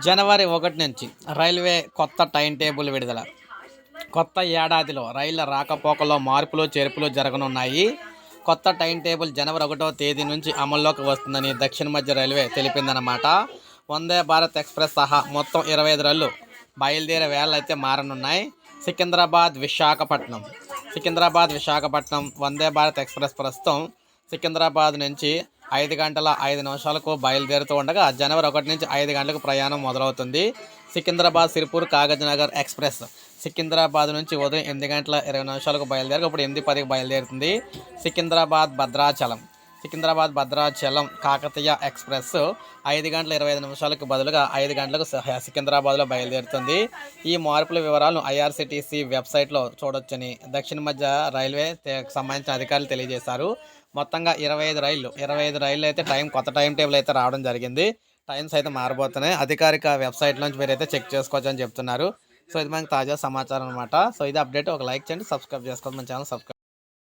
జనవరి 1 నుంచి రైల్వే కొత్త time table విడుదల. కొత్త ఏడాదిలో రైళ్ల రాకపోకల్లో మార్పులు చేర్పులు జరగనున్నాయి. కొత్త టైం టేబుల్ జనవరి 1వ తేదీ నుంచి అమల్లోకి వస్తుందని దక్షిణ మధ్య రైల్వే తెలిపిందన్నమాట. వందే భారత్ ఎక్స్ప్రెస్ సహా మొత్తం 25 రైళ్లు బయలుదేరే వేళలు అయితే మారనున్నాయి. సికింద్రాబాద్ విశాఖపట్నం వందే భారత్ ఎక్స్ప్రెస్ ప్రస్తుతం సికింద్రాబాద్ నుంచి 5 గంటల 5 నిమిషాలకు బయలుదేరుతూ ఉండగా జనవరి 1 నుంచి 5 గంటలకు ప్రయాణం మొదలవుతుంది. సికింద్రాబాద్ సిర్పూర్ కాగజ్నగర్ ఎక్స్ప్రెస్ సికింద్రాబాద్ నుంచి ఉదయం 8 గంటల 20 నిమిషాలకు బయలుదేరి ఇప్పుడు 8:10కి బయలుదేరుతుంది. సికింద్రాబాద్ భద్రాచలం కాకతీయ ఎక్స్ప్రెస్ 5 గంటల 25 నిమిషాలకు బదులుగా 5 గంటలకు సికింద్రాబాద్లో బయలుదేరుతుంది. ఈ మార్పుల వివరాలను ఐఆర్సీటీసీ వెబ్సైట్లో చూడొచ్చని దక్షిణ మధ్య రైల్వే సంబంధించిన అధికారులు తెలియజేశారు. మొత్తంగా 25 రైళ్ళు అయితే కొత్త టైం టేబుల్ అయితే రావడం జరిగింది. టైమ్స్ అయితే మారబోతున్నాయి. అధికారిక వెబ్సైట్ నుంచి మీరైతే చెక్ చేసుకోవచ్చు అని చెప్తున్నారు. సో ఇది మనకి తాజా సమాచారం అనమాట. సో ఇది అప్డేట్. ఒక లైక్ చేయండి, సబ్స్క్రైబ్ చేసుకోండి మన ఛానల్ సబ్స్క్రైబ్